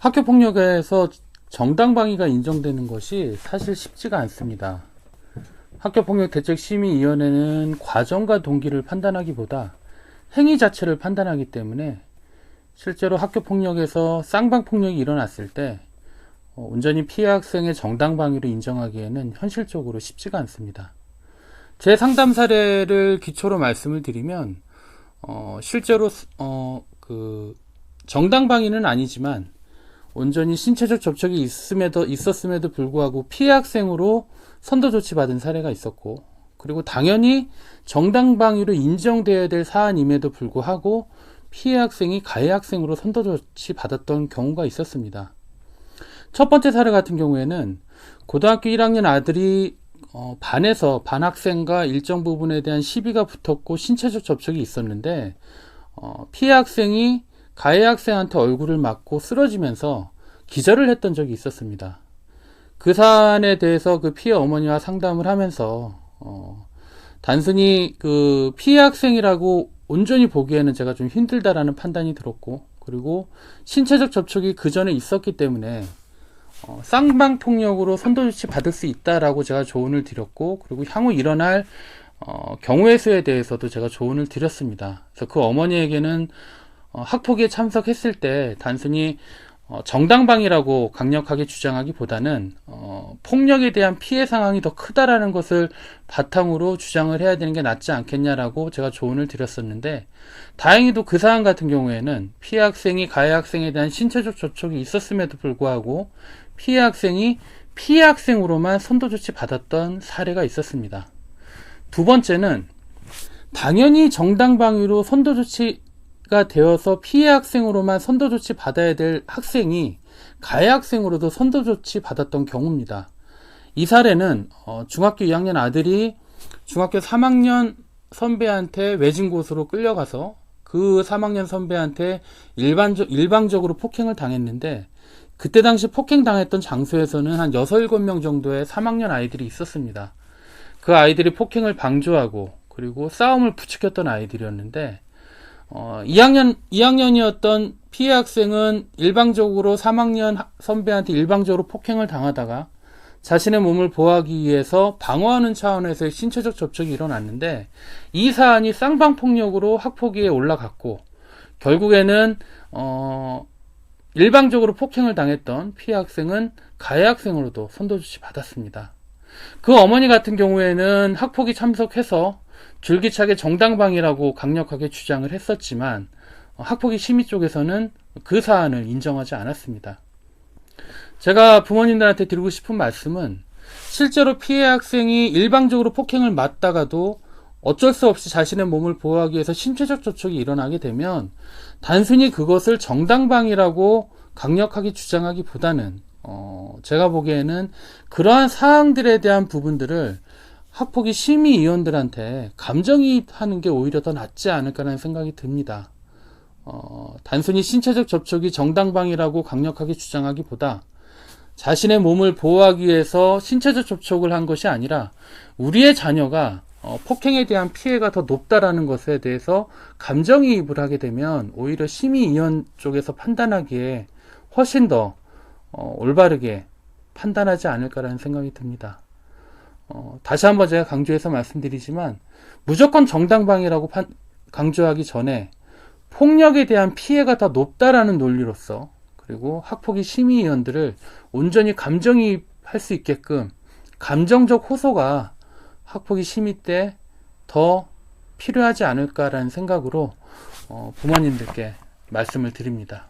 학교폭력에서 정당방위가 인정되는 것이 사실 쉽지가 않습니다. 학교폭력대책심의위원회는 과정과 동기를 판단하기보다 행위 자체를 판단하기 때문에 실제로 학교폭력에서 쌍방폭력이 일어났을 때 온전히 피해 학생의 정당방위로 인정하기에는 현실적으로 쉽지가 않습니다. 제 상담 사례를 기초로 말씀을 드리면 실제로 정당방위는 아니지만 온전히 신체적 접촉이 있었음에도 불구하고 피해 학생으로 선도조치 받은 사례가 있었고, 그리고 당연히 정당방위로 인정되어야 될 사안임에도 불구하고 피해 학생이 가해 학생으로 선도조치 받았던 경우가 있었습니다. 첫 번째 사례 같은 경우에는 고등학교 1학년 아들이 반에서 반 학생과 일정 부분에 대한 시비가 붙었고 신체적 접촉이 있었는데 피해 학생이 가해 학생한테 얼굴을 맞고 쓰러지면서 기절을 했던 적이 있었습니다. 그 사안에 대해서 그 피해 어머니와 상담을 하면서 단순히 그 피해 학생이라고 온전히 보기에는 제가 좀 힘들다라는 판단이 들었고, 그리고 신체적 접촉이 그 전에 있었기 때문에 쌍방폭력으로 선도조치 받을 수 있다라고 제가 조언을 드렸고, 그리고 향후 일어날 경우의 수에 대해서도 제가 조언을 드렸습니다. 그래서 그 어머니에게는 학폭위에 참석했을 때 단순히 정당방위라고 강력하게 주장하기보다는 폭력에 대한 피해 상황이 더 크다라는 것을 바탕으로 주장을 해야 되는 게 낫지 않겠냐라고 제가 조언을 드렸었는데, 다행히도 그 사안 같은 경우에는 피해 학생이 가해 학생에 대한 신체적 접촉이 있었음에도 불구하고 피해 학생이 피해 학생으로만 선도조치 받았던 사례가 있었습니다. 두 번째는 당연히 정당방위로 선도조치가 되어서 피해 학생으로만 선도조치 받아야 될 학생이 가해 학생으로도 선도조치 받았던 경우입니다. 이 사례는 중학교 2학년 아들이 중학교 3학년 선배한테 외진 곳으로 끌려가서 그 3학년 선배한테 일방적으로 폭행을 당했는데, 그때 당시 폭행당했던 장소에서는 한 6, 7명 정도의 3학년 아이들이 있었습니다. 그 아이들이 폭행을 방조하고 그리고 싸움을 부추겼던 아이들이었는데 2학년이었던 피해 학생은 일방적으로 3학년 선배한테 일방적으로 폭행을 당하다가 자신의 몸을 보호하기 위해서 방어하는 차원에서의 신체적 접촉이 일어났는데, 이 사안이 쌍방폭력으로 학폭위에 올라갔고 결국에는 일방적으로 폭행을 당했던 피해 학생은 가해 학생으로도 선도조치 받았습니다. 그 어머니 같은 경우에는 학폭위 참석해서 줄기차게 정당방위라고 강력하게 주장을 했었지만 학폭위 심의 쪽에서는 그 사안을 인정하지 않았습니다. 제가 부모님들한테 드리고 싶은 말씀은, 실제로 피해 학생이 일방적으로 폭행을 맞다가도 어쩔 수 없이 자신의 몸을 보호하기 위해서 신체적 접촉이 일어나게 되면 단순히 그것을 정당방위라고 강력하게 주장하기보다는 제가 보기에는 그러한 사항들에 대한 부분들을 학폭위 심의위원들한테 감정이입하는 게 오히려 더 낫지 않을까라는 생각이 듭니다. 단순히 신체적 접촉이 정당방위라고 강력하게 주장하기보다 자신의 몸을 보호하기 위해서 신체적 접촉을 한 것이 아니라 우리의 자녀가 폭행에 대한 피해가 더 높다라는 것에 대해서 감정이입을 하게 되면 오히려 심의위원 쪽에서 판단하기에 훨씬 더 올바르게 판단하지 않을까라는 생각이 듭니다. 다시 한번 제가 강조해서 말씀드리지만 무조건 정당방위라고 강조하기 전에 폭력에 대한 피해가 더 높다라는 논리로서, 그리고 학폭위 심의위원들을 온전히 감정이입할 수 있게끔 감정적 호소가 학폭위 심의 때 더 필요하지 않을까라는 생각으로 부모님들께 말씀을 드립니다.